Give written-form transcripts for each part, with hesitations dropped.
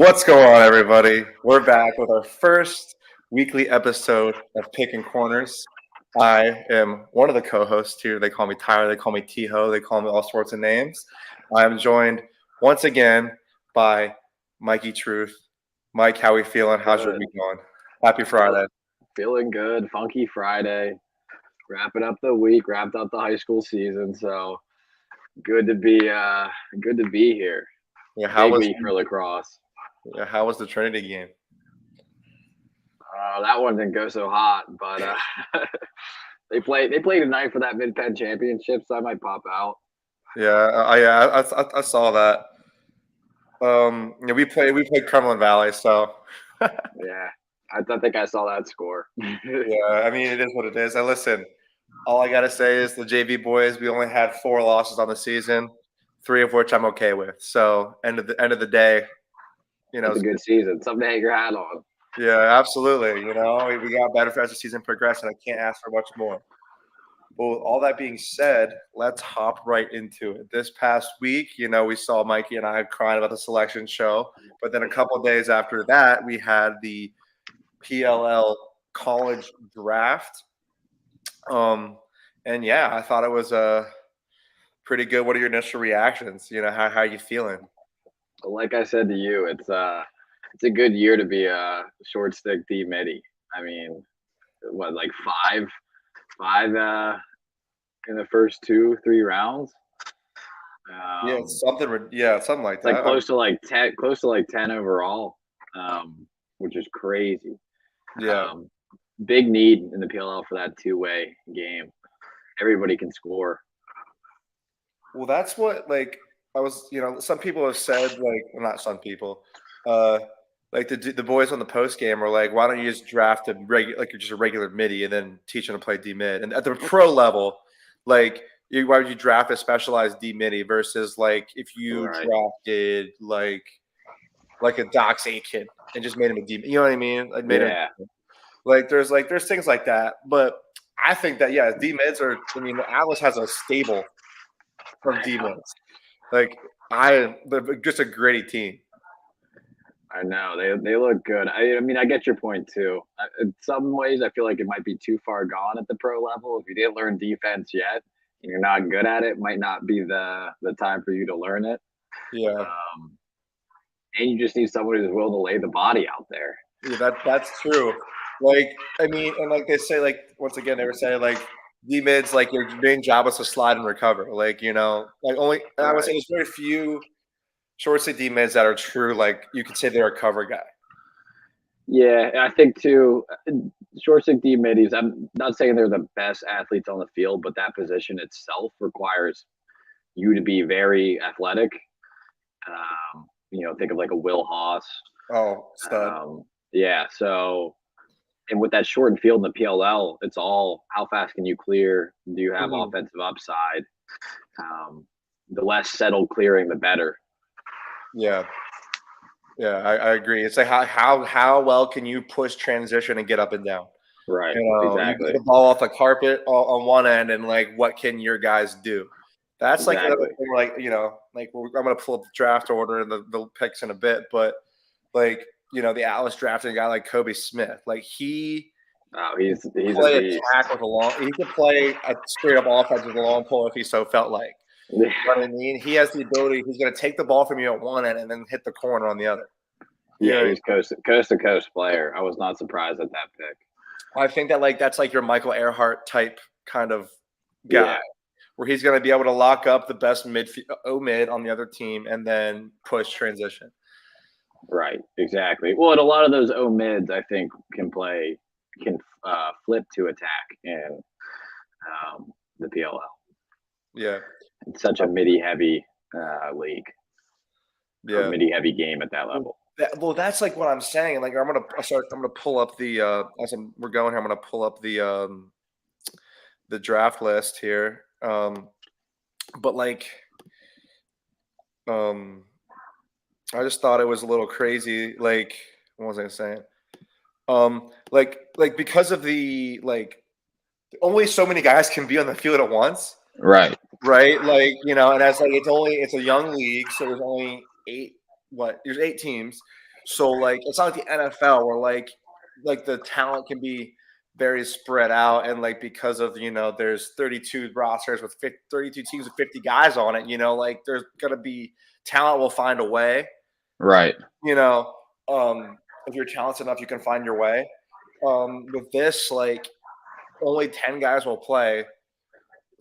What's going on, everybody? We're back with our first weekly episode of Pickin Corners. I am one of the co-hosts here. They call me Tyler. They call me T-Ho. They call me all sorts of names. I'm joined once again by Mikey Truth. Mike, how we feeling? How's your week going? Happy Friday. Feeling good. Funky Friday. Wrapping up the week. Wrapped up the high school season. So good to be here. Yeah, how Big was week for lacrosse. how was the Trinity game? That one didn't go so hot, but they played tonight for that Mid-Penn championship, so I might pop out. I saw that. We played Cumberland Valley, so Yeah, I don't think I saw that score. yeah, I mean it is what it is. And listen, all I gotta say is the JV boys. We only had 4 losses on the season, 3 of which I'm okay with. So end of the day, It's a good season. Something to hang your hat on. yeah, absolutely. We got better as the season progressed, and I can't ask for much more. Well, all that being said, let's hop right into it. This past week, we saw Mikey and I crying about the selection show, but then a couple of days after that, we had the PLL college draft. And yeah, I thought it was pretty good. What are your initial reactions? How are you feeling? Like I said to you, it's a good year to be a short stick D midi. I mean, what, like five in the first 2-3 rounds. Something like that. Like close to like 10 overall, which is crazy. Yeah. Big need in the PLL for that two-way game. Everybody can score. Well, that's what some people have said, not some people, the boys on the post game are like, why don't you just draft just a regular midi and then teach them to play D mid? And at the pro level, why would you draft a specialized D midi versus if you drafted like a Docs A kid and just made him a D? You know what I mean? There's things like that, but I think that D mids are. I mean, Atlas has a stable of D mids. They're just a gritty team. I know they look good. I mean, I get your point too. In some ways, I feel like it might be too far gone at the pro level. If you didn't learn defense yet and you're not good at it, might not be the time for you to learn it. Yeah. And you just need someone who's willing to lay the body out there. Yeah, that's true. They say, once again, they were saying D mids, your main job is to slide and recover. I would say there's very few short stick D mids that are true. You could say they're a cover guy. Yeah, I think too. Short stick D middies. I'm not saying they're the best athletes on the field, but that position itself requires you to be very athletic. Think of a Will Haas. Oh, stud. Yeah. So, and with that shortened field in the PLL, it's all how fast can you clear? Do you have offensive upside? The less settled clearing, the better. Yeah, I agree. It's how well can you push transition and get up and down? Right. Exactly. You get the ball off the carpet on one end, and what can your guys do? That's exactly. Another thing. I'm going to pull up the draft order and the picks in a bit, but the Atlas drafted a guy like Kobe Smith. He's play attack with a long. He could play a straight up offense with a long pole if he so felt like. You know what I mean? He has the ability. He's going to take the ball from you at one end and then hit the corner on the other. Yeah, he's coast to coast player. I was not surprised at that pick. I think that that's your Michael Earhart type kind of guy, where he's going to be able to lock up the best mid on the other team and then push transition. Right, exactly. Well, and a lot of those O mids, I think, can flip to attack in the PLL. Yeah, it's such a midi heavy league. Yeah, midi heavy game at that level. Well, that's what I'm saying. I'm gonna pull up the we're going here. I'm gonna pull up the draft list here. But I just thought it was a little crazy. What was I saying? Because of the only so many guys can be on the field at once. Right. And as it's a young league, so there's only 8 teams. So like it's not like the NFL where like the talent can be very spread out and like because of there's 32 rosters with 32 teams with 50 guys on it, like there's gonna be talent will find a way. Right. You know, if you're talented enough, you can find your way. With this, like only 10 guys will play.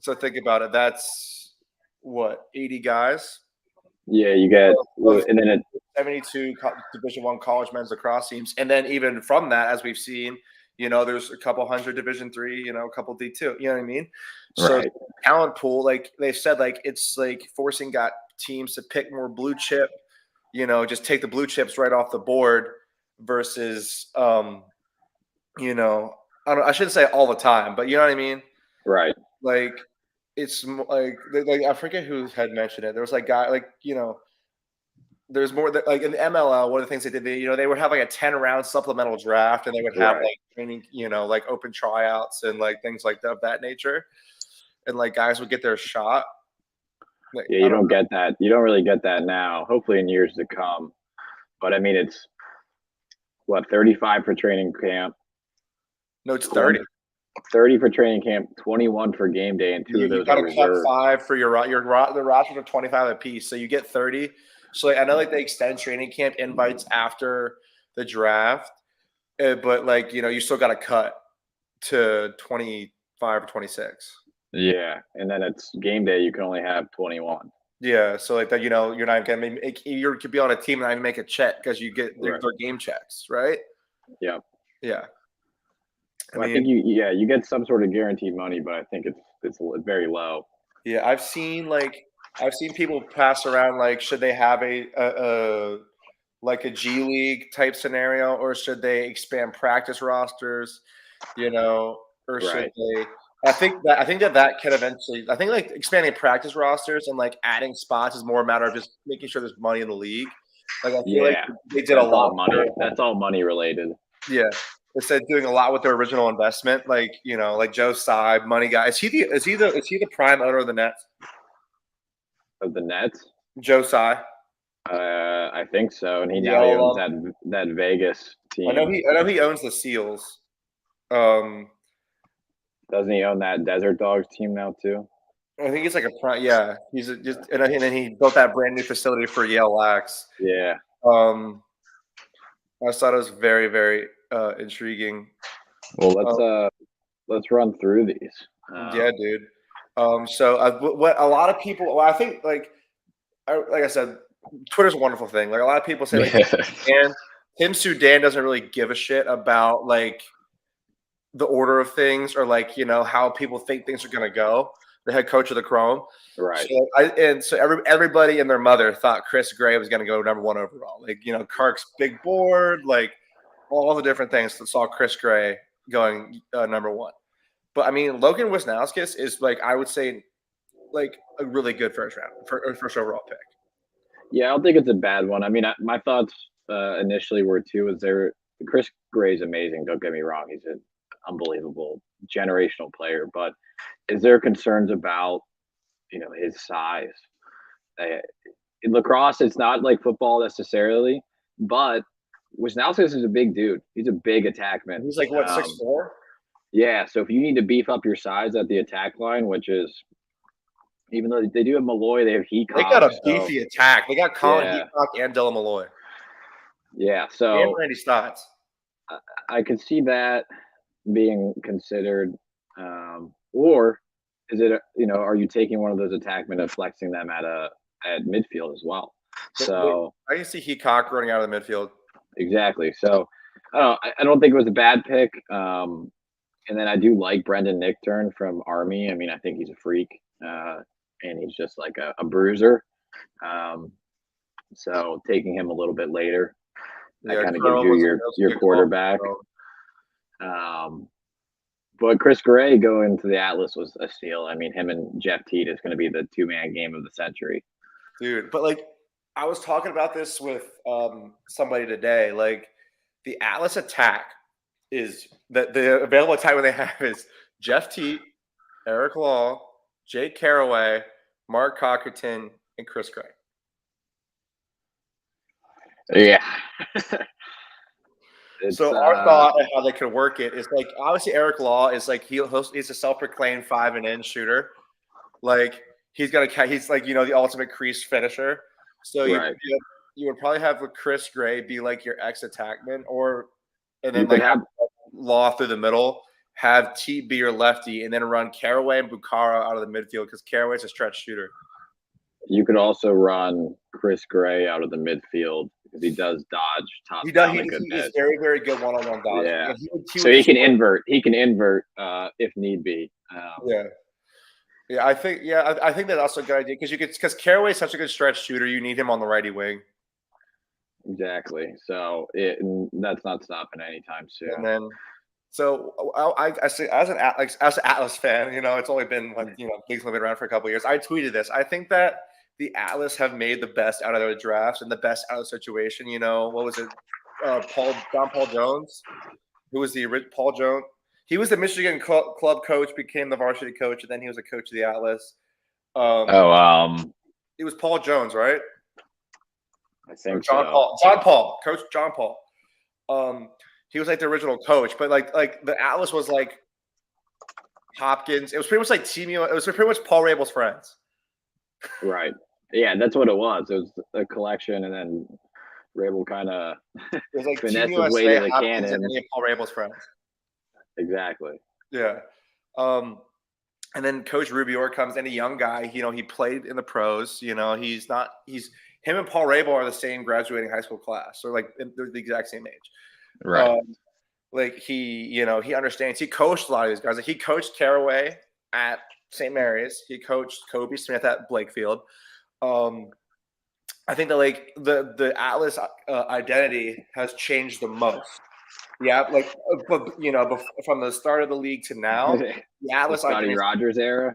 So think about it. That's what 80 guys. Yeah, you get, and then 72 Division I college men's lacrosse teams, and then even from that, as we've seen, there's a couple hundred Division III, a couple D2. You know what I mean? So right. talent pool, like they said, like it's like forcing got teams to pick more blue chip. Just take the blue chips right off the board versus, I shouldn't say all the time, but you know what I mean? Right. Like it's like I forget who had mentioned it. There was like guy like there's more like in the MLL. One of the things they did, they would have like a 10-round supplemental draft, and they would have like training, like open tryouts and like things like that of that nature, and like guys would get their shot. Like, Yeah, you don't get that. You don't really get that now. Hopefully, in years to come. But I mean, it's what 35 for training camp. No, it's 30. 30 for training camp, 21 for game day, and two of those are reserved. 5 for the rosters are 25 apiece, so you get 30. So like, I know like they extend training camp invites after the draft, but like you still got to cut to 25 or 26. Yeah, and then it's game day. You can only have 21. Yeah, so like that, you're not gonna you could be on a team and not even make a check because you get their game checks, right? Yeah. Yeah. I think you get some sort of guaranteed money, but I think it's very low. Yeah, I've seen people pass around like should they have a like a G League type scenario or should they expand practice rosters, or should they I think that can eventually I think like expanding practice rosters and like adding spots is more a matter of just making sure there's money in the league. Like I feel like they did a lot of money. That's all money related. Yeah. Instead of doing a lot with their original investment, like like Joe Tsai, money guy. Is he the prime owner of the Nets? Of the Nets? Joe Tsai. I think so, and he now owns that Vegas team. I know he owns the Seals. Doesn't he own that Desert Dogs team now too? I think he's like a prime. Yeah, he's just and then he built that brand new facility for Yale Lax. Yeah. I thought it was very very intriguing. Well, let's run through these. Yeah, dude. So what a lot of people, well, I think like I said, Twitter's a wonderful thing. Like a lot of people say, like Tim Sudan doesn't really give a shit about like the order of things or like how people think things are gonna go. The head coach of the Chrome, right? So everybody and their mother thought Chris Gray was gonna go number 1 overall. Like Kark's big board, like all the different things that saw Chris Gray going number 1. But I mean, Logan Wisnauskas is like I would say like a really good first overall pick. Yeah, I don't think it's a bad one. I mean, my thoughts initially were too. Chris Gray's amazing. Don't get me wrong; he's an unbelievable generational player. But is there concerns about his size? In lacrosse, it's not like football necessarily, but Wisnauskas is a big dude. He's a big attackman. He's like what 6'4"? Yeah. So if you need to beef up your size at the attack line, which is even though they do have Malloy, they have Heacock. They got a beefy attack. They got Colin Heacock and Dylan Malloy. Yeah, so and Randy Stotts. I could see that being considered, or is it are you taking one of those attackmen and flexing them at midfield as well? So I can see Heacock running out of the midfield. Exactly. So I don't think it was a bad pick. And then I do like Brendan Nichtern from Army. I mean, I think he's a freak. And he's just like a bruiser. So taking him a little bit later, that kind of gives you your quarterback. But Chris Gray going to the Atlas was a steal. I mean, him and Jeff Teat is going to be the 2-man game of the century. Dude, but like I was talking about this with somebody today. Like the Atlas attack is that the available attack they have is Jeff Teat, Eric Law, Jake Caraway, Mark Cockerton, and Chris Gray. Yeah. So our thought of how they could work it is like obviously Eric Law is like he's a self-proclaimed 5-and-in shooter. Like he's like the ultimate crease finisher. So right. you would probably have Chris Gray be like your ex attackman, and You then could like have Law through the middle, have T be your lefty, and then run Caraway and Bukhara out of the midfield because Caraway's a stretch shooter. You could also run Chris Gray out of the midfield because he does dodge top down a good He bit. is very, very good one-on-one dodging. Yeah. So he can invert. He can invert if need be. Yeah, I think that's also a good idea because Caraway is such a good stretch shooter. You need him on the righty wing. Exactly. So that's not stopping anytime soon. And then, so I say as an Atlas fan, it's only been league's only been around for a couple of years. I tweeted this. I think that the Atlas have made the best out of their drafts and the best out of the situation. What was it? John Paul Jones, who was the Paul Jones. He was the Michigan club coach, became the varsity coach, and then he was a coach of the Atlas. It was Paul Jones, right? I think John Paul, Coach John Paul. He was like the original coach, but like the Atlas was like Hopkins. It was pretty much like it was pretty much Paul Rabel's friends. Right. Yeah, that's what it was. It was a collection, and then Rabel kind of like finessed his way to the cannon. And any of Paul Rabel's friends. Exactly. Yeah. And then Coach Rubior comes in, a young guy. He played in the pros. Him and Paul Rabel are the same graduating high school class. So like they're the exact same age. Right. Like he understands. He coached a lot of these guys. Like he coached Caraway at St. Mary's. He coached Kobe Smith at Blakefield. I think that like the Atlas identity has changed the most. Yeah, like from the start of the league to now, the Atlas Scotty Rogers era,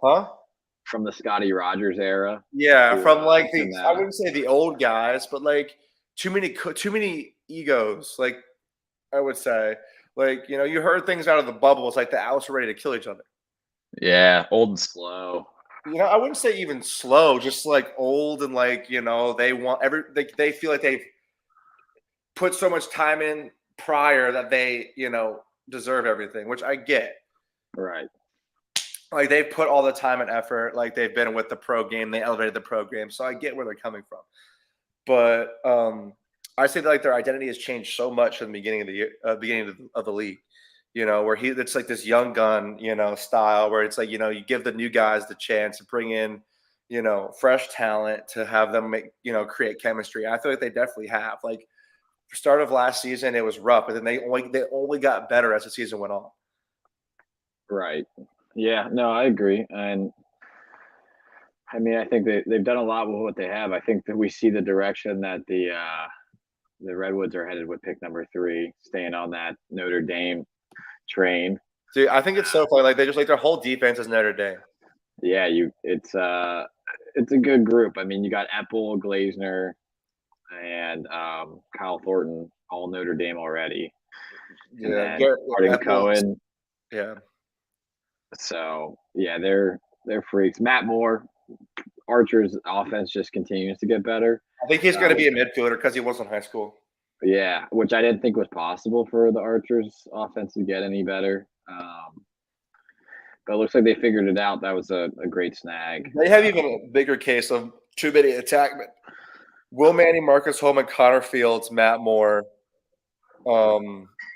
huh? From the Scotty Rogers era, yeah, from like I wouldn't say the old guys, but like too many egos. Like I would say, like you heard things out of the bubble. It's like the Atlas are ready to kill each other. Yeah, old and slow. I wouldn't say even slow, just like old and like they want they feel like they've put so much time in prior that they deserve everything, which I get. Right. Like they've put all the time and effort, like they've been with the pro game, they elevated the pro game, so I get where they're coming from. But I say that like their identity has changed so much from the beginning of the year, beginning of the league. Where it's like this young gun, style where it's like you give the new guys the chance to bring in, fresh talent to have them make create chemistry. I feel like they definitely have. Like start of last season, it was rough, but then they only got better as the season went on. Right. Yeah. No, I agree, and I mean, I think they've done a lot with what they have. I think that we see the direction that the Redwoods are headed with pick number 3, staying on that Notre Dame train. Dude, I think it's so funny. Like they just like their whole defense is Notre Dame. Yeah, it's a good group. I mean, you got Epple, Glazner, and Kyle Thornton, all Notre Dame already. Yeah, Arden Cohen. Yeah. So yeah, they're freaks. Matt Moore, Archer's offense just continues to get better. I think he's going to be a midfielder because he was in high school. Yeah, which I didn't think was possible for the Archers offense to get any better. But it looks like they figured it out. That was a great snag. They have even a bigger case of too many attackmen. Will Manning, Marcus Holman, Connor Fields, Matt Moore,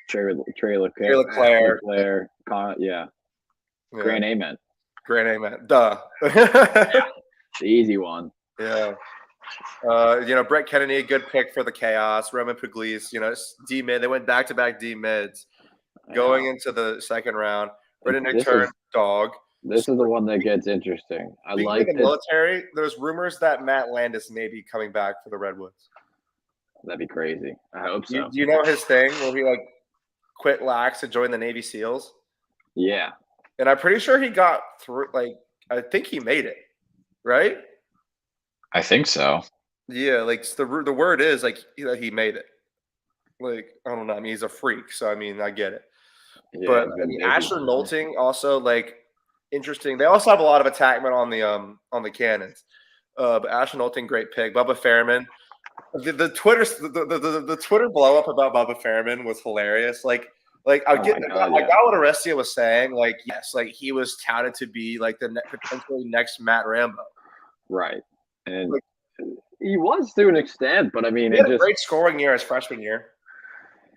Trey LeClaire. Yeah. Grand Amen. Duh. The easy one. Yeah. Brett Kennedy, a good pick for the chaos. Roman Pugliese, D mid. They went back to back D mids going into the second round. Brendan McTurn, dog. This is the one that gets interesting. I like the military. There's rumors that Matt Landis may be coming back for the Redwoods. That'd be crazy. I hope so. Do you know his thing where he like quit Lax to join the Navy SEALs? Yeah. And I'm pretty sure he got through. Like I think he made it, right? I think so. Yeah, like the word is like he made it. Like I don't know. I mean, he's a freak, so I mean, I get it. Yeah, but I mean, Asher Nolting also like interesting. They also have a lot of attackmen on the cannons. But Asher Nolting, great pick. Bubba Fairman, The Twitter blow up about Bubba Fairman was hilarious. Like I Oh get my God, I yeah. got what Arestia was saying. Like yes, like he was touted to be like the potentially next Matt Rambo. Right. And Like, he was to an extent, but I mean, he it had a just great scoring year his freshman year.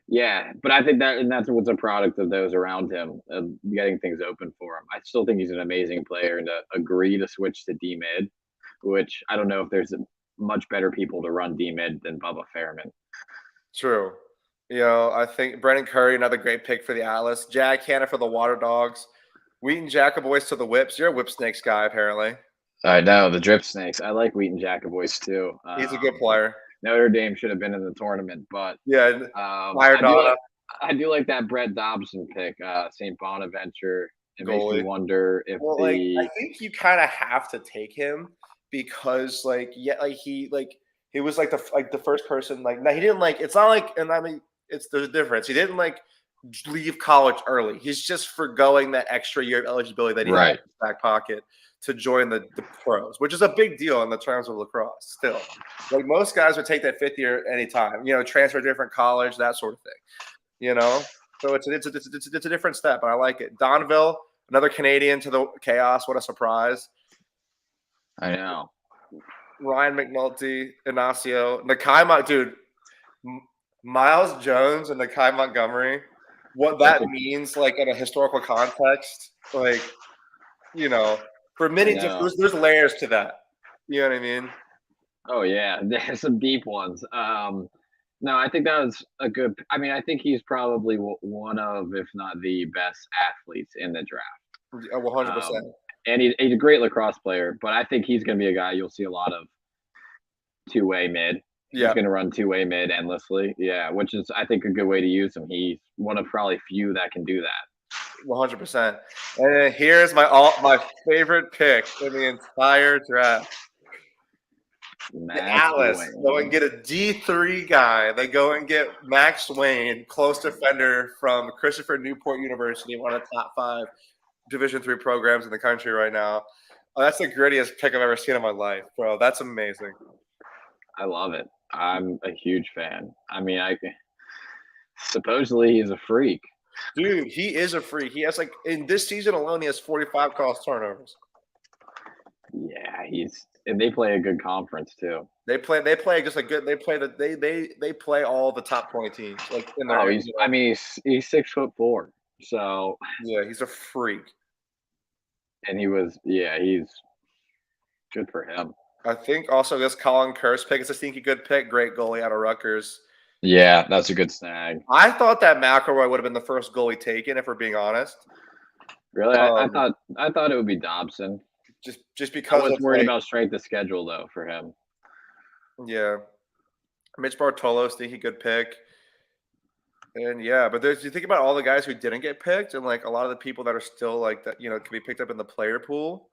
yeah. But I think that's what's a product of those around him, getting things open for him. I still think he's an amazing player, and to agree to switch to D mid, which I don't know if there's much better people to run D mid than Bubba Fairman. True. You know, I think Brendan Curry, another great pick for the Atlas. Jack Hanna for the Water Dogs. Wheaton Jackaboys to the Whips. You're a Whip Snakes guy, apparently. I know the drip Snakes. I like Wheaton Jackaboys too. He's a good player. Notre Dame should have been in the tournament, but Yeah, I do like that Brett Dobson pick, St. Bonaventure. It makes me Goalie. wonder if Well, like I think you kind of have to take him because, like, yeah, like he was like the first person. Like, no, he didn't like. It's not like, and I mean, it's the difference. He didn't like leave college early. He's just forgoing that extra year of eligibility that he had in his back pocket to join the pros, which is a big deal in the terms of lacrosse. Still, like most guys would take that fifth year anytime. You know, transfer to a different college, that sort of thing. You know, so it's a different step, and I like it. Donville, another Canadian to the chaos. What a surprise! I know. Ryan McNulty, Ignacio, Nakai, dude, Miles Jones and Nakai Montgomery. What that means, like in a historical context, like you know, for many different, there's layers to that. You know what I mean? Oh yeah, there's some deep ones. No, I think that was a good. I mean, I think he's probably one of, if not the best athletes in the draft. 100%. And he's a great lacrosse player, but I think he's going to be a guy you'll see a lot of two-way mid. He's going to run two-way mid endlessly. Yeah, which is, I think, a good way to use him. He's one of probably few that can do that. 100%. And here's my favorite pick in the entire draft. The Atlas go and get a D3 guy. They go and get Max Wayne, close defender from Christopher Newport University, one of the top 5 Division III programs in the country right now. Oh, that's the grittiest pick I've ever seen in my life, bro. That's amazing. I love it. I'm a huge fan. I mean, supposedly he's a freak. Dude, he is a freak. He has like in this season alone, he has 45 cross turnovers. Yeah, and they play a good conference too. They play just a good. They play all the top 20 teams. Like in their he's 6'4", so yeah, he's a freak. And he's good for him. I think also this Colin Kurse pick is a stinky good pick. Great goalie out of Rutgers. Yeah, that's a good snag. I thought that McElroy would have been the first goalie taken, if we're being honest. Really, I thought it would be Dobson. Just because I was worried about strength of schedule though for him. Yeah, Mitch Bartolo, stinky good pick. And yeah, but you think about all the guys who didn't get picked, and like a lot of the people that are still like that, you know, can be picked up in the player pool.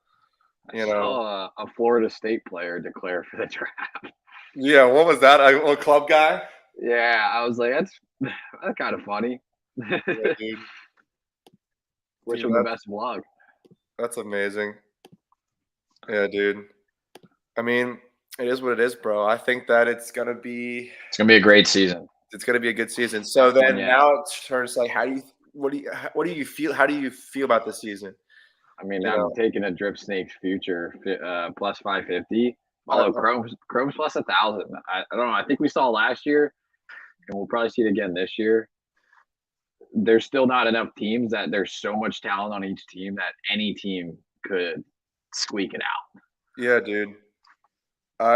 I saw a Florida State player declare for the draft. Yeah, what was that? A club guy? Yeah, I was like, that's kind of funny. Yeah, dude. Wish him the best of luck. That's amazing. Yeah, dude. I mean, it is what it is, bro. I think that it's gonna be a great season. It's gonna be a good season. So then now it turns like, what do you feel? How do you feel about this season? I mean, I'm taking a Drip Snakes future plus 550. Although Chrome's plus 1,000. I don't know. I think we saw last year, and we'll probably see it again this year. There's still not enough teams that there's so much talent on each team that any team could squeak it out. Yeah, dude.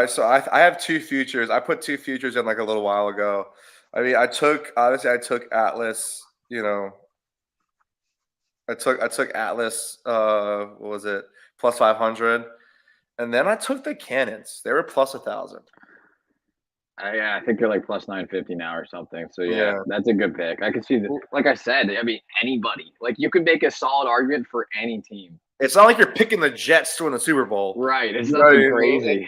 So I have 2 futures. I put 2 futures in like a little while ago. I mean, I took Atlas. You know, I took Atlas. What was it? Plus 500, and then I took the Cannons. They were plus 1,000. Yeah, I think they're like plus 950 now or something. So yeah, that's a good pick. I can see that. Like I said, I mean, anybody. Like you could make a solid argument for any team. It's not like you're picking the Jets to win the Super Bowl. Right. It's nothing crazy.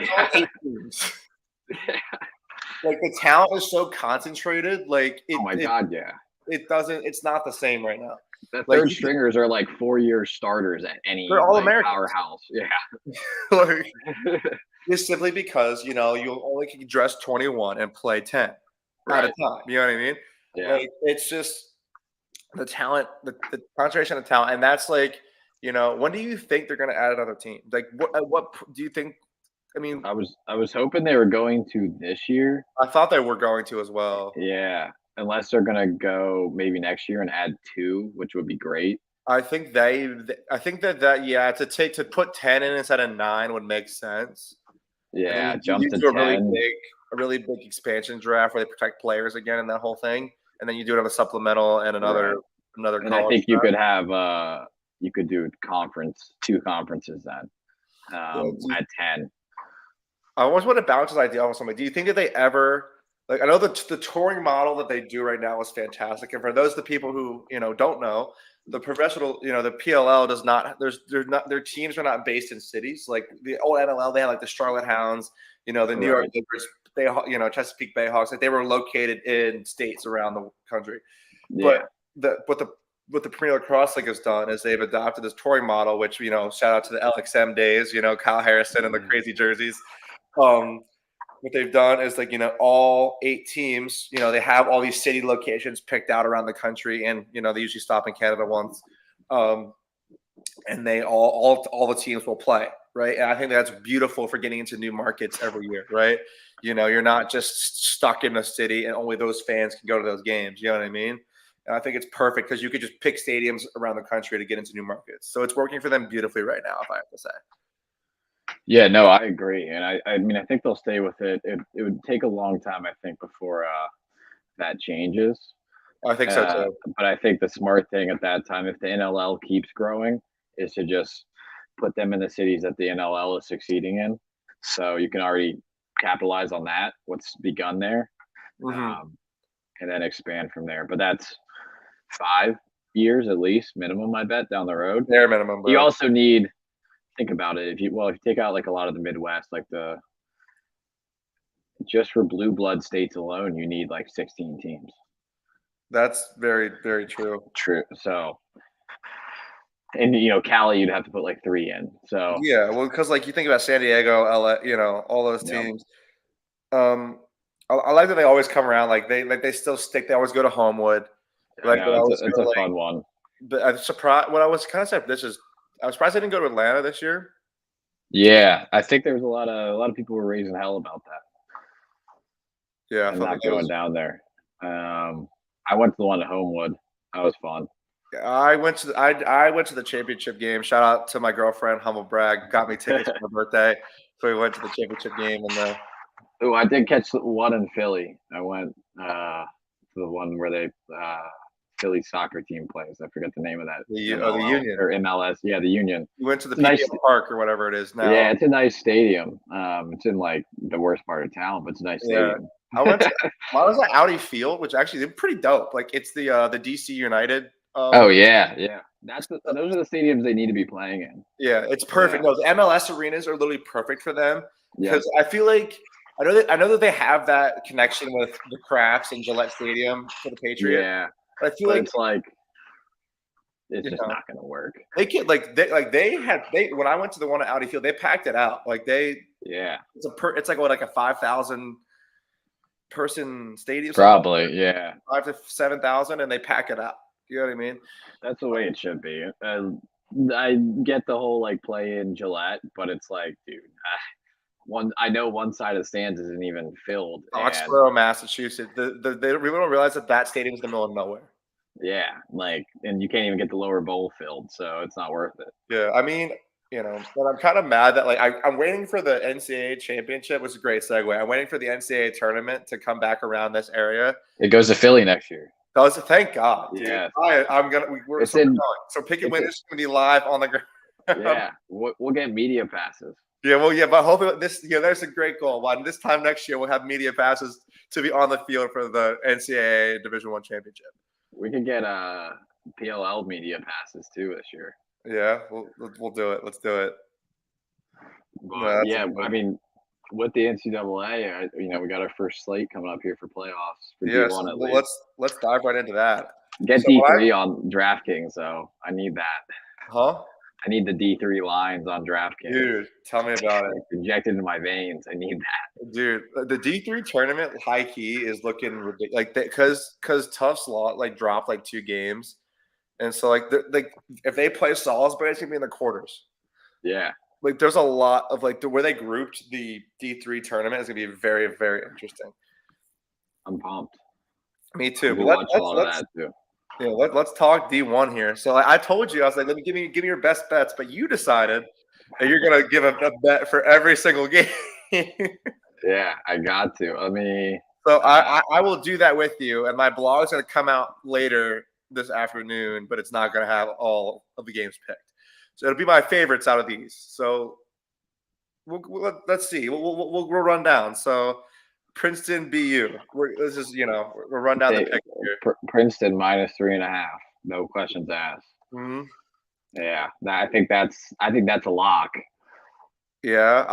Like the talent is so concentrated. Like God, yeah. It's not the same right now. The Like, third stringers are like 4-year starters at any they're all like, Americans. powerhouse. Yeah. Like, just simply because you only can dress 21 and play 10 at a Right. time. You know what I mean? Yeah. Like, it's just the talent, the concentration of talent, and that's like, when do you think they're going to add another team? Like, what do you think? I mean, I was hoping they were going to this year. I thought they were going to as well. Yeah. Unless they're gonna go maybe next year and add 2, which would be great. I think yeah, to put 10 in instead of 9 would make sense. And Yeah, then jump you to do a 10. really big expansion draft where they protect players again and that whole thing, and then you do it on a supplemental and another And I college think you draft. could have you could do 2 conferences then at 10. I always want to bounce this idea off somebody. Do you think that they ever I know the touring model that they do right now is fantastic, and for those the people who don't know, the professional the PLL does not their teams are not based in cities like the old NLL. They had like the Charlotte Hounds, the New York Liberty, they Chesapeake Bay Hawks. Like they were located in states around the country, Yeah. but what the Premier Lacrosse League has done is they've adopted this touring model, which shout out to the LXM days, Kyle Harrison and the crazy jerseys. What they've done is all 8 teams, they have all these city locations picked out around the country, and they usually stop in Canada once, and they all the teams will play, right? And I think that's beautiful for getting into new markets every year, right? You're not just stuck in a city and only those fans can go to those games. You know what I mean? And I think it's perfect because you could just pick stadiums around the country to get into new markets. So it's working for them beautifully right now, if I have to say. Yeah, no, I agree, and I mean I think they'll stay with it. It would take a long time, I think, before that changes. I think so too. But I think the smart thing at that time, if the NLL keeps growing, is to just put them in the cities that the NLL is succeeding in. So you can already capitalize on that, what's begun there, and then expand from there. But that's 5 years at least minimum, I bet, down the road. Bare minimum, bro. You also need. Think about it. If you take out like a lot of the Midwest, like just for blue blood states alone, you need like 16 teams. That's very, very true. True. So, and Cali, you'd have to put like 3 in. So yeah, well, because you think about San Diego, LA, all those teams. I like that they always come around. They still stick. They always go to Homewood. It's a fun one. But I'm surprised. What I was kind of saying, I was surprised they didn't go to Atlanta this year. Yeah, I think there was a lot of people were raising hell about that. Yeah, and not going down there. I went to the one at Homewood. That was fun. I went to the championship game. Shout out to my girlfriend, humble brag, got me tickets for my birthday. So we went to the championship game and Oh, I did catch one in Philly. I went to the one where they Philly soccer team plays. I forget the name of that. The Union or MLS. Yeah, the Union. You went to the PLL Park or whatever it is now. Yeah, it's a nice stadium. It's in like the worst part of town, but it's a nice stadium. I went to mine was at Audi Field, which actually they're pretty dope. Like it's the DC United. Oh yeah. Those are the stadiums they need to be playing in. Yeah, it's perfect. No, the MLS arenas are literally perfect for them because Yeah. I feel like I know that they have that connection with the Crafts and Gillette Stadium for the Patriots. Yeah, but I feel like it's just not going to work. They get when I went to the one at Audi Field, they packed it out. It's like a 5,000 person stadium. Probably, yeah. 5,000 to 7,000, and they pack it out. You know what I mean? That's the way it should be. I get the whole play in Gillette, but it's like, dude, I know one side of the stands isn't even filled. Foxborough, Massachusetts. They really don't realize that stadium is in the middle of nowhere. Yeah, and you can't even get the lower bowl filled, so it's not worth it. Yeah, I mean, but I'm kind of mad that I'm waiting for the NCAA championship, which is a great segue. I'm waiting for the NCAA tournament to come back around this area. It goes to Philly next year. Thank God. Dude. Yeah, so Pickin Corners is gonna be live on the ground. Yeah, we'll get media passes. Yeah, well, yeah, but hopefully there's a great goal. Well, this time next year we'll have media passes to be on the field for the NCAA Division I championship. We could get PLL media passes too this year. Yeah, we'll do it. Let's do it. But, I mean, with the NCAA, we got our first slate coming up here for playoffs. So let's dive right into that. Get So what D3 on DraftKings, so I need that. Huh? I need the D3 lines on DraftKings. Dude, tell me about it. Like, injected into my veins. I need that. Dude, the D3 tournament high key is looking ridiculous. Like, because Tufts dropped like 2 games, and so like if they play Salisbury, it's gonna be in the quarters. Yeah. Like, there's a lot of like where they grouped the D3 tournament is gonna be very, very interesting. I'm pumped. Me too. I'll be But watching all of that too. yeah, let's talk D1 here. So I told you, I was like, give me your best bets, but you decided that you're gonna give a bet for every single game. Yeah, I got to. Let me. So I will do that with you, and my blog is going to come out later this afternoon, but it's not going to have all of the games picked. So it'll be my favorites out of these. So let's see. We'll run down. So Princeton, BU. We'll run down the pick here. Princeton -3.5. No questions asked. Mm-hmm. Yeah, I think that's a lock. Yeah,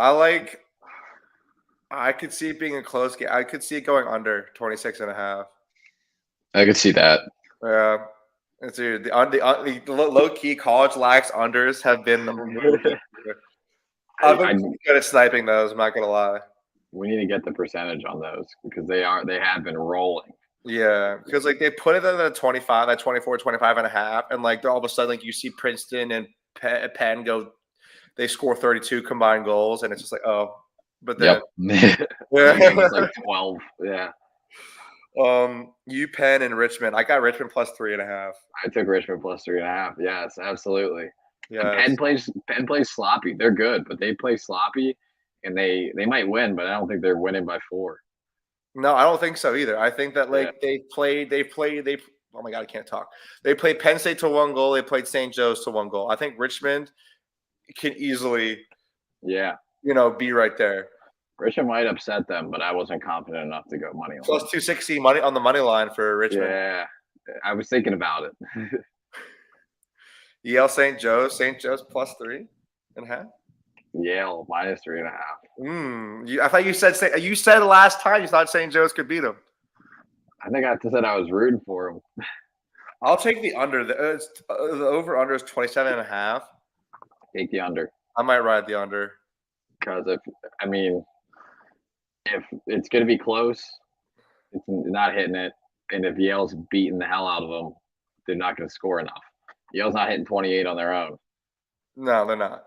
I could see it being a close game. I could see it going under 26.5. I could see that. Yeah. And dude, the low key college lax unders have been. I've been good at sniping those. I'm not gonna lie. We need to get the percentage on those because they have been rolling. Yeah, because like they put it at the 25, at 24, 25.5, and like all of a sudden like you see Princeton and Penn go, they score 32 combined goals, and it's just like, oh, but then It's like 12. Yeah. UPenn and Richmond. I got Richmond +3.5. I took Richmond +3.5. Yes, absolutely. Yeah. Penn plays sloppy. They're good, but they play sloppy, and they might win, but I don't think they're winning by 4. No, I don't think so either. I think that like they played. Oh my god, I can't talk. They played Penn State to 1 goal. They played St. Joe's to 1 goal. I think Richmond can easily, be right there. Richmond might upset them, but I wasn't confident enough to go money line. +260 money on the money line for Richmond. Yeah, I was thinking about it. Yale St. Joe's +3.5. Yale -3.5. I thought you said last time you thought St. Joe's could beat them. I think I said I was rooting for them. I'll take the under. The over/under is 27.5. Take the under. I might ride the under. Because if it's going to be close, it's not hitting it. And if Yale's beating the hell out of them, they're not going to score enough. Yale's not hitting 28 on their own. No, they're not.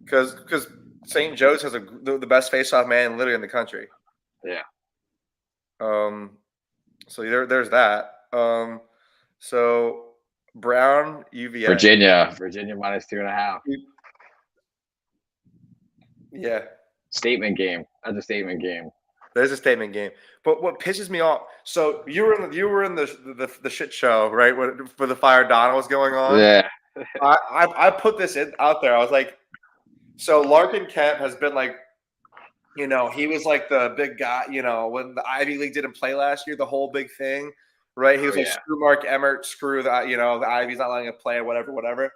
Because St. Joe's has the best face-off man literally in the country. Yeah. So there's that. So Brown, UVA. Virginia -2.5. Yeah. Statement game. That's a statement game. There's a statement game. But what pisses me off? So you were in the shit show, right? Where the Fire Donna was going on. Yeah. I put this out there. I was like, so Larkin Kemp has been like, he was like the big guy. When the Ivy League didn't play last year, the whole big thing, right? He was screw Mark Emmert, screw the the Ivy's not letting him play or whatever.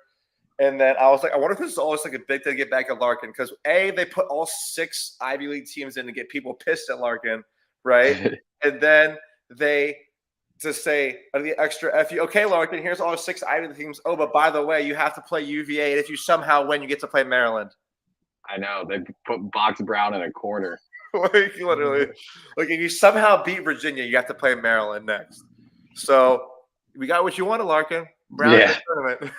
And then I was like, I wonder if this is always like a big thing to get back at Larkin because they put all 6 Ivy League teams in to get people pissed at Larkin, right? And then they just say the extra FU. Okay, Larkin, here's all 6 Ivy League teams. Oh, but by the way, you have to play UVA, and if you somehow win, you get to play Maryland. I know they put Box Brown in a corner. Like literally, like if you somehow beat Virginia, you have to play Maryland next. So we got what you wanted, Larkin. Brown in the tournament.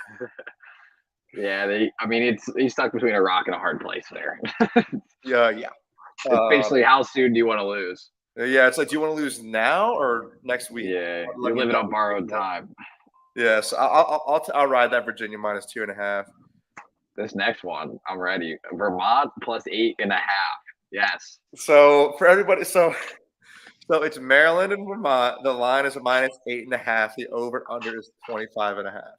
Yeah, he's stuck between a rock and a hard place there. Yeah. It's basically, how soon do you want to lose? Yeah, it's like, do you want to lose now or next week? Yeah, you're living on borrowed time. Yeah, so I'll ride that Virginia -2.5. This next one, I'm ready. Vermont +8.5. Yes. So for everybody, so it's Maryland and Vermont. The line is -8.5. The over/under is 25.5.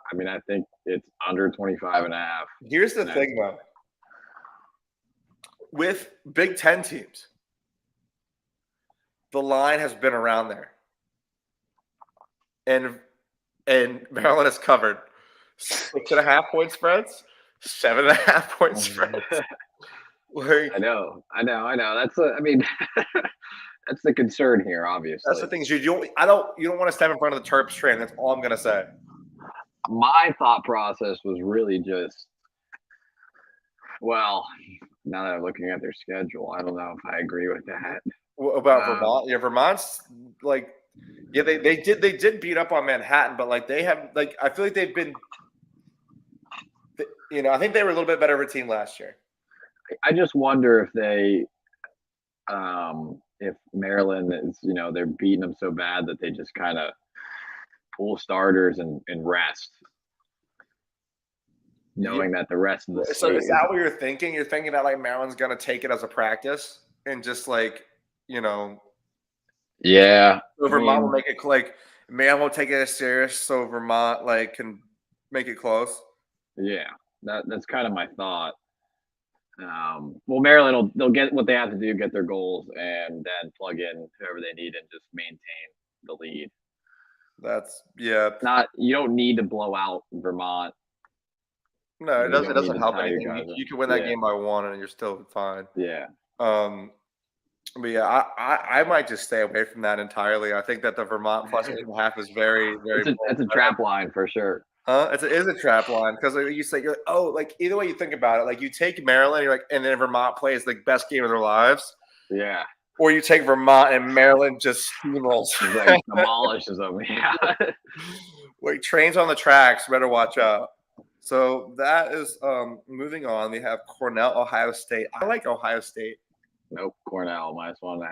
I think it's under 25.5. Here's the thing, though. With Big Ten teams, the line has been around there. And Maryland has covered 6.5 point spreads, 7.5 point spreads. I know. That's That's the concern here, obviously. That's the thing. You don't want to step in front of the Terps train. That's all I'm gonna say. My thought process was really just, well, now that I'm looking at their schedule, I don't know if I agree with that. About Vermont, yeah, Vermont's like, yeah, they did beat up on Manhattan, but like they have like I feel like they've been, I think they were a little bit better of a team last year. I just wonder if Maryland is, they're beating them so bad that they just kind of pull starters and rest, knowing that the rest of the So state is that what you're thinking? You're thinking that like Maryland's gonna take it as a practice and just like, Yeah. so Vermont will make it like Maryland will take it as serious, so Vermont like can make it close. Yeah, that's kind of my thought. Well, Maryland they'll get what they have to do, get their goals, and then plug in whoever they need and just maintain the lead. You don't need to blow out Vermont. No, it doesn't help anything. You can win that game by 1 and you're still fine. Yeah. But yeah, I might just stay away from that entirely. I think that the Vermont plus 8.5 is very, very. It's a trap line for sure. Huh? It is a trap line because like, you say, like either way you think about it, like you take Maryland, you're like, and then Vermont plays the best game of their lives. Yeah. Or you take Vermont and Maryland just steamrolls, like demolishes them. Yeah. Like trains on the tracks, better watch out. So that is moving on. We have Cornell, Ohio State. I like Ohio State. Nope, Cornell -1.5.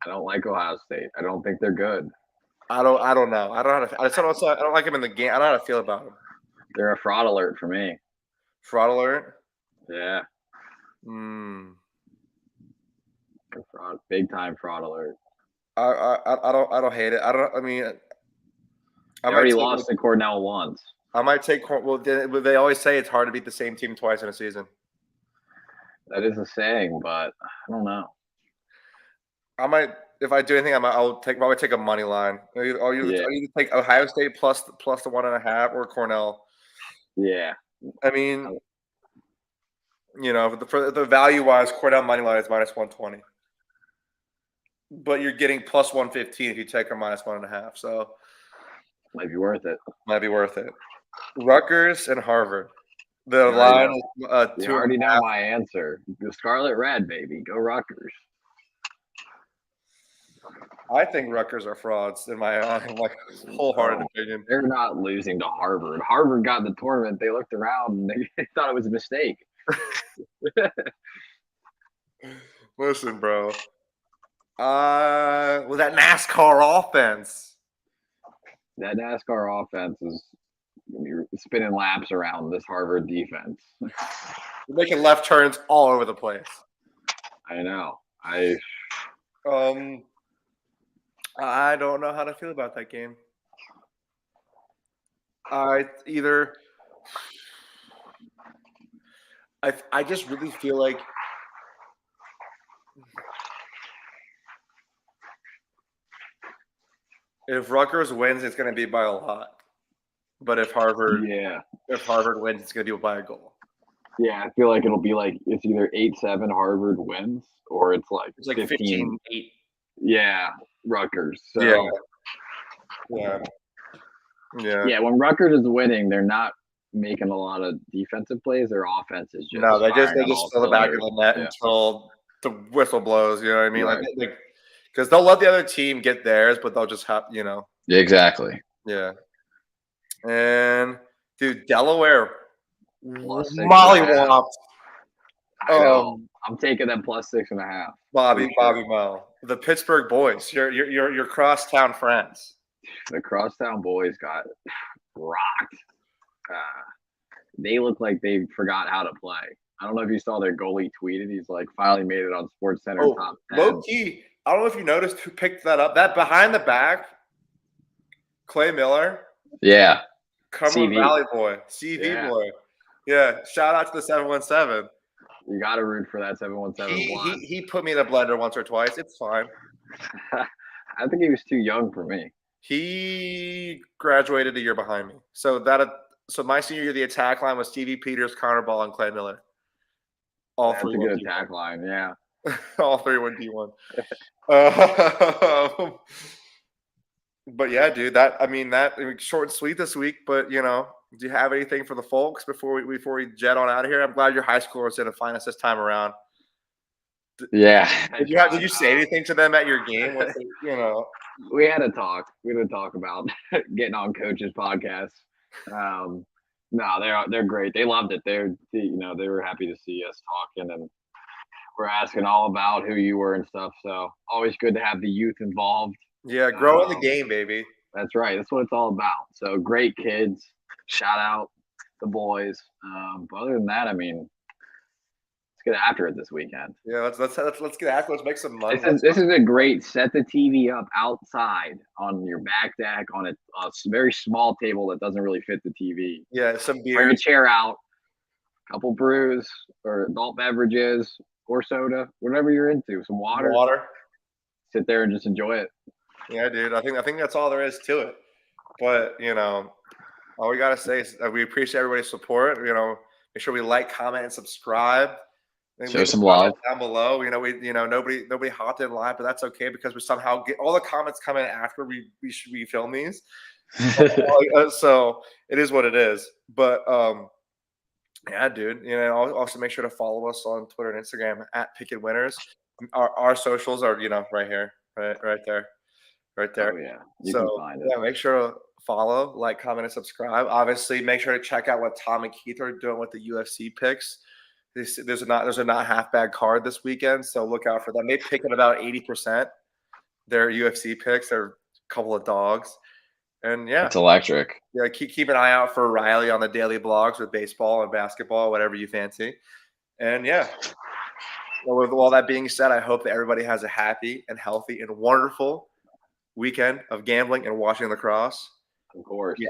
I don't like Ohio State. I don't think they're good. I don't know. I don't like them in the game. I don't know how to feel about them. They're a fraud alert for me. Fraud alert? Yeah. Fraud, big time fraud alert. I don't hate it. I mean, I already lost to Cornell once. I might take. Well, they always say it's hard to beat the same team twice in a season. That is a saying, but I don't know. I might, if I do anything, I'll probably take a money line. I'll either take Ohio State plus the 1.5 or Cornell. Yeah. I mean, for the value wise, Cornell money line is -120. But you're getting plus 115 if you take a -1.5. So might be worth it. Might be worth it. Rutgers and Harvard. The line is you already know my answer. The Scarlet Red, baby. Go Rutgers. I think Rutgers are frauds in my wholehearted opinion. They're not losing to Harvard. Harvard got in the tournament. They looked around and they thought it was a mistake. Listen, bro. With that NASCAR offense. That NASCAR offense is spinning laps around this Harvard defense. You're making left turns all over the place. I know. I don't know how to feel about that game. I just really feel like if Rutgers wins, it's going to be by a lot. But if Harvard wins, it's going to be by a goal. Yeah, I feel like it'll be like it's either 8-7 Harvard wins or it's like 15-8. Yeah, Rutgers. So, yeah. When Rutgers is winning, they're not making a lot of defensive plays. Their offense is just they just fill the back of the net until the whistle blows. You know what I mean? Right. Like because they'll let the other team get theirs, but they'll just have Yeah, exactly. Yeah. And dude, Delaware mollywopped. I'm taking them plus 6.5. Bobby Mo, the Pittsburgh boys, your crosstown friends. The crosstown boys got rocked. They look like they forgot how to play. I don't know if you saw their goalie tweeted. He's like finally made it on SportsCenter top 10. Low key. I don't know if you noticed who picked that up. That behind the back, Clay Miller. Yeah. Cumberland Valley boy, CV boy. Yeah. Shout out to the 717. You got to root for that 717. He put me in a blender once or twice. It's fine. I think he was too young for me. He graduated a year behind me. So my senior year, the attack line was Stevie Peters, Connor Ball, and Clay Miller. That's a good attack line, yeah. All three went D1. Uh, but yeah, dude, short and sweet this week. But do you have anything for the folks before we jet on out of here? I'm glad your high schoolers didn't find us this time around. Yeah. Did you say anything to them at your game? We had a talk. We had to talk about getting on coach's podcast. No, they're great. They loved it. They were happy to see us talking, and we're asking all about who you were and stuff. So always good to have the youth involved. Yeah, growing the game, baby. That's right. That's what it's all about. So great kids. Shout out the boys. But other than that, I mean, let's get after it this weekend. Yeah, let's get after it. Let's make some money. This is a great set the TV up outside on your back deck on a very small table that doesn't really fit the TV. Yeah, some beer. Bring a chair out, a couple brews or adult beverages or soda, whatever you're into. Some water. Sit there and just enjoy it. Yeah, dude. I think that's all there is to it. But all we gotta say is we appreciate everybody's support. Make sure we like, comment, and subscribe. Show some love down below. Nobody hopped in live, but that's okay because we somehow get all the comments come in after we film these. So it is what it is. But yeah, dude. Also make sure to follow us on Twitter and Instagram at Pickin Winners. Our socials are right here, right there. Oh, yeah. You can find it. Yeah, make sure to follow, like, comment, and subscribe. Obviously, make sure to check out what Tom and Keith are doing with the UFC picks. There's a not half bad card this weekend, so look out for them. They pick at about 80%. Their UFC picks. They're a couple of dogs, and yeah, it's electric. Yeah, keep an eye out for Riley on the daily blogs with baseball and basketball, whatever you fancy. And yeah, well, with all that being said, I hope that everybody has a happy and healthy and wonderful weekend of gambling and watching lacrosse. Of course. Yeah.